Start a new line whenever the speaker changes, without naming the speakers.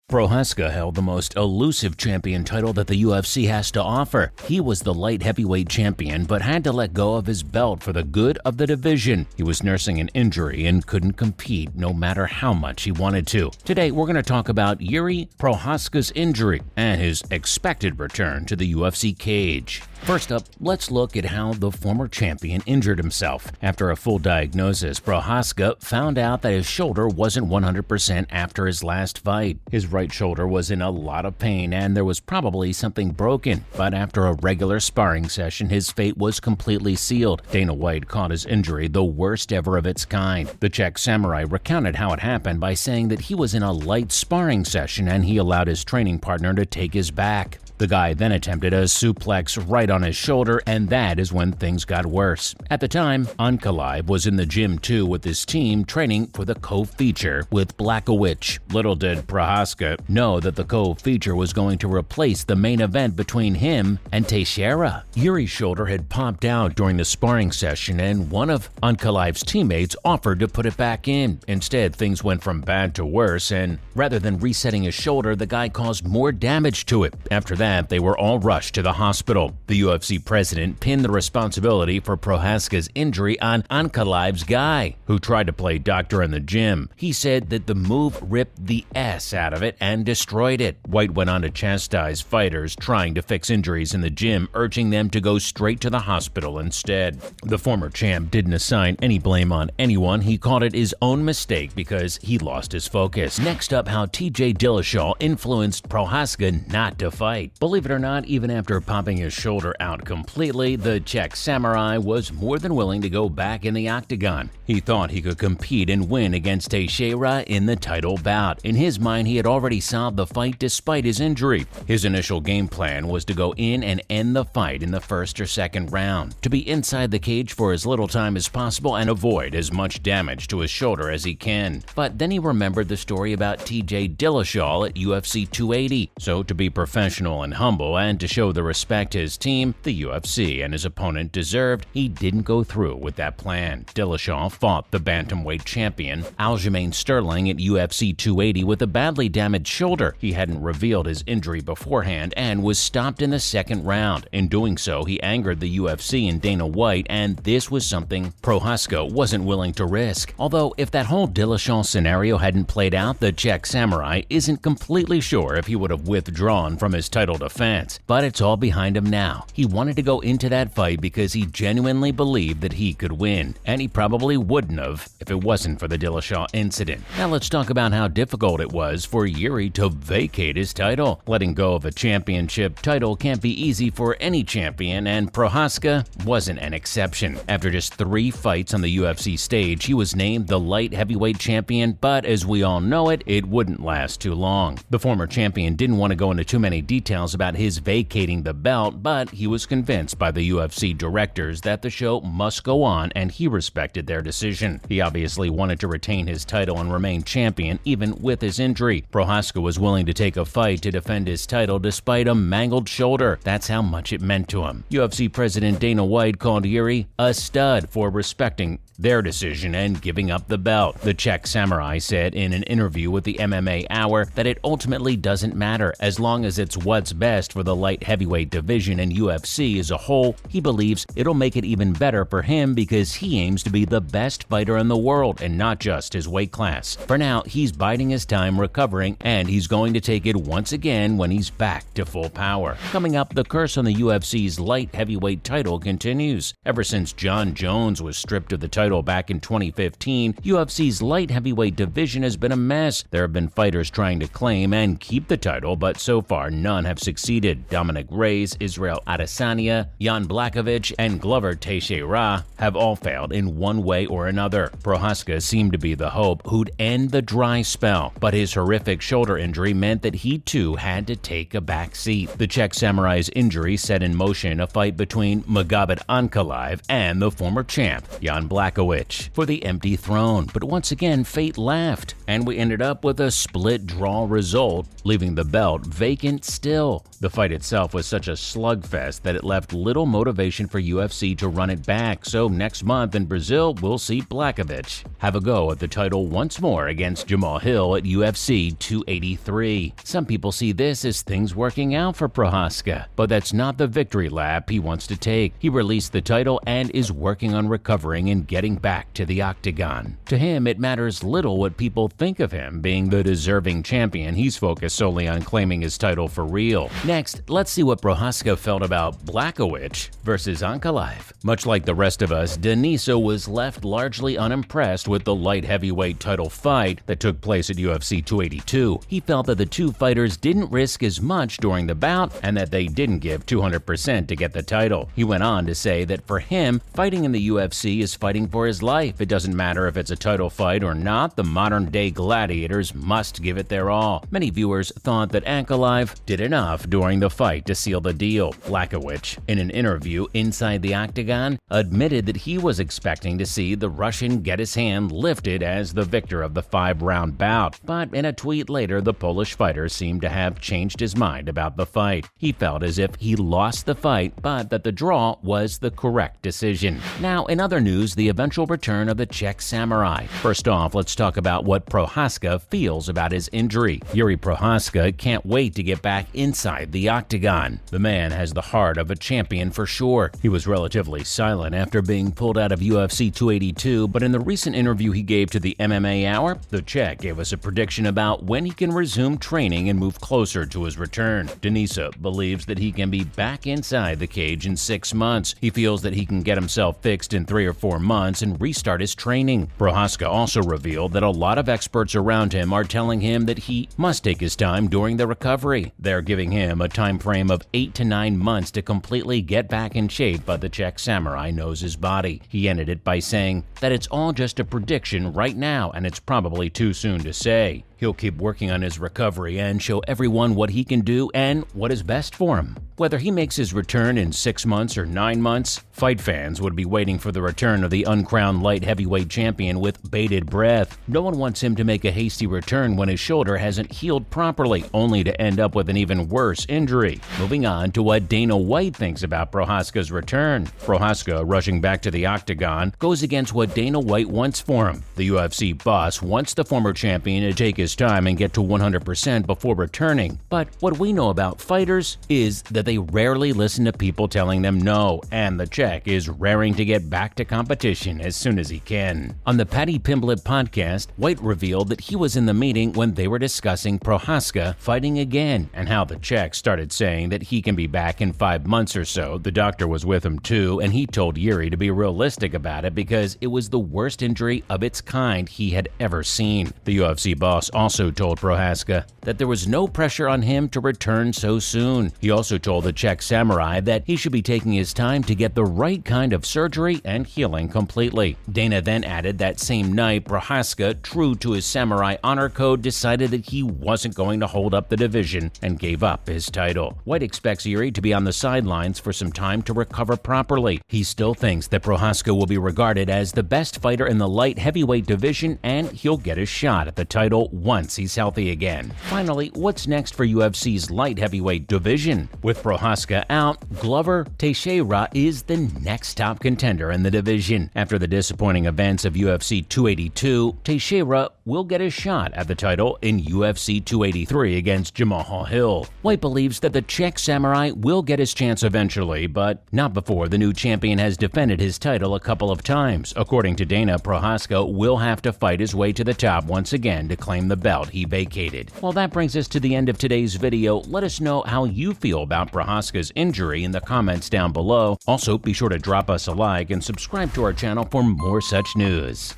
Prochazka held the most elusive champion title that the UFC has to offer. He was the light heavyweight champion but had to let go of his belt for the good of the division. He was nursing an injury and couldn't compete no matter how much he wanted to. Today we're going to talk about Jiri Prochazka's injury and his expected return to the UFC cage. First up, let's look at how the former champion injured himself. After a full diagnosis, Prochazka found out that his shoulder wasn't 100% after his last fight. His right shoulder was in a lot of pain and there was probably something broken, but after a regular sparring session, his fate was completely sealed. Dana White called his injury the worst ever of its kind. The Czech samurai recounted how it happened by saying that he was in a light sparring session and he allowed his training partner to take his back. The guy then attempted a suplex right on his shoulder, and that is when things got worse. At the time, Ankalaev was in the gym too with his team training for the co-feature with Blachowicz. Little did Prochazka know that the co-feature was going to replace the main event between him and Teixeira. Jiri's shoulder had popped out during the sparring session, and one of Ankalaev's teammates offered to put it back in. Instead, things went from bad to worse, and rather than resetting his shoulder, the guy caused more damage to it. After that, they were all rushed to the hospital. The UFC president pinned the responsibility for Prochazka's injury on Ankalaev's guy, who tried to play doctor in the gym. He said that the move ripped the S out of it and destroyed it. White went on to chastise fighters trying to fix injuries in the gym, urging them to go straight to the hospital instead. The former champ didn't assign any blame on anyone. He called it his own mistake because he lost his focus. Next up, how TJ Dillashaw influenced Prochazka not to fight. Believe it or not, even after popping his shoulder out completely, the Czech samurai was more than willing to go back in the octagon. He thought he could compete and win against Teixeira in the title bout. In his mind, he had already solved the fight despite his injury. His initial game plan was to go in and end the fight in the first or second round, to be inside the cage for as little time as possible and avoid as much damage to his shoulder as he can. But then he remembered the story about TJ Dillashaw at UFC 280. So to be professional and humble and to show the respect his team, the UFC, and his opponent deserved, he didn't go through with that plan. Dillashaw fought the bantamweight champion Aljamain Sterling at UFC 280 with a badly damaged shoulder. He hadn't revealed his injury beforehand and was stopped in the second round. In doing so, he angered the UFC and Dana White, and this was something Prochazka wasn't willing to risk. Although, if that whole Dillashaw scenario hadn't played out, the Czech samurai isn't completely sure if he would have withdrawn from his title defense, but it's all behind him now. He wanted to go into that fight because he genuinely believed that he could win, and he probably wouldn't have if it wasn't for the Dillashaw incident. Now let's talk about how difficult it was for Jiri to vacate his title. Letting go of a championship title can't be easy for any champion, and Prochazka wasn't an exception. After just 3 fights on the UFC stage, he was named the light heavyweight champion, but as we all know it wouldn't last too long. The former champion didn't want to go into too many details about his vacating the belt, but he was convinced by the UFC directors that the show must go on, and he respected their decision. He obviously wanted to retain his title and remain champion even with his injury. Prochazka was willing to take a fight to defend his title despite a mangled shoulder. That's how much it meant to him. UFC President Dana White called Jiri a stud for respecting their decision and giving up the belt. The Czech samurai said in an interview with the MMA Hour that it ultimately doesn't matter as long as it's what's best for the light heavyweight division and UFC as a whole. He believes it'll make it even better for him because he aims to be the best fighter in the world and not just his weight class. For now, he's biding his time recovering, and he's going to take it once again when he's back to full power. Coming up, the curse on the UFC's light heavyweight title continues. Ever since John Jones was stripped of the title back in 2015, UFC's light heavyweight division has been a mess. There have been fighters trying to claim and keep the title, but so far none have succeeded. Dominic Reyes, Israel Adesanya, Jan Blachowicz, and Glover Teixeira have all failed in one way or another. Prochazka seemed to be the hope who'd end the dry spell, but his horrific shoulder injury meant that he too had to take a back seat. The Czech samurai's injury set in motion a fight between Magomed Ankalaev and the former champ, Jan Blachowicz. Blachowicz for the empty throne, but once again fate laughed, and we ended up with a split draw result, leaving the belt vacant still. The fight itself was such a slugfest that it left little motivation for UFC to run it back, so next month in Brazil we'll see Blachowicz have a go at the title once more against Jamal Hill at UFC 283. Some people see this as things working out for Prochazka, but that's not the victory lap he wants to take. He released the title and is working on recovering and getting back to the octagon. To him, it matters little what people think of him being the deserving champion. He's focused solely on claiming his title for real. Next, let's see what Prochazka felt about Blachowicz versus Ankalaev. Much like the rest of us, Deniso was left largely unimpressed with the light heavyweight title fight that took place at UFC 282. He felt that the two fighters didn't risk as much during the bout and that they didn't give 200% to get the title. He went on to say that for him, fighting in the UFC is fighting for his life. It doesn't matter if it's a title fight or not, the modern-day gladiators must give it their all. Many viewers thought that Ankalaev did enough during the fight to seal the deal. Blachowicz, in an interview inside the octagon, admitted that he was expecting to see the Russian get his hand lifted as the victor of the 5-round bout, but in a tweet later, the Polish fighter seemed to have changed his mind about the fight. He felt as if he lost the fight, but that the draw was the correct decision. Now, in other news, the eventual return of the Czech Samurai. First off, let's talk about what Prochazka feels about his injury. Jiri Prochazka can't wait to get back inside the octagon. The man has the heart of a champion for sure. He was relatively silent after being pulled out of UFC 282, but in the recent interview he gave to the MMA Hour, the Czech gave us a prediction about when he can resume training and move closer to his return. Deniso believes that he can be back inside the cage in 6 months. He feels that he can get himself fixed in 3 or 4 months and restart his training. Prochazka also revealed that a lot of experts around him are telling him that he must take his time during the recovery. They're giving him a time frame of 8 to 9 months to completely get back in shape, but the Czech Samurai knows his body. He ended it by saying that it's all just a prediction right now and it's probably too soon to say. He'll keep working on his recovery and show everyone what he can do and what is best for him. Whether he makes his return in 6 months or 9 months, fight fans would be waiting for the return of the uncrowned light heavyweight champion with bated breath. No one wants him to make a hasty return when his shoulder hasn't healed properly, only to end up with an even worse injury. Moving on to what Dana White thinks about Prochazka's return. Prochazka, rushing back to the octagon, goes against what Dana White wants for him. The UFC boss wants the former champion to take his time and get to 100% before returning. But what we know about fighters is that they rarely listen to people telling them no, and the Czech is raring to get back to competition as soon as he can. On the Paddy Pimblett podcast, White revealed that he was in the meeting when they were discussing Prochazka fighting again and how the Czech started saying that he can be back in 5 months or so. The doctor was with him too, and he told Jiri to be realistic about it because it was the worst injury of its kind he had ever seen. The UFC boss also told Prochazka that there was no pressure on him to return so soon. He also told the Czech Samurai that he should be taking his time to get the right kind of surgery and healing completely. Dana then added that same night, Prochazka, true to his Samurai honor code, decided that he wasn't going to hold up the division and gave up his title. White expects Jiri to be on the sidelines for some time to recover properly. He still thinks that Prochazka will be regarded as the best fighter in the light heavyweight division and he'll get his shot at the title once he's healthy again. Finally, what's next for UFC's light heavyweight division? With Prochazka out, Glover Teixeira is the next top contender in the division. After the disappointing events of UFC 282, Teixeira will get a shot at the title in UFC 283 against Jamal Hill. White believes that the Czech Samurai will get his chance eventually, but not before the new champion has defended his title a couple of times. According to Dana, Prochazka will have to fight his way to the top once again to claim the belt he vacated. Well, that brings us to the end of today's video. Let us know how you feel about Prochazka's injury in the comments down below. Also, be sure to drop us a like and subscribe to our channel for more such news.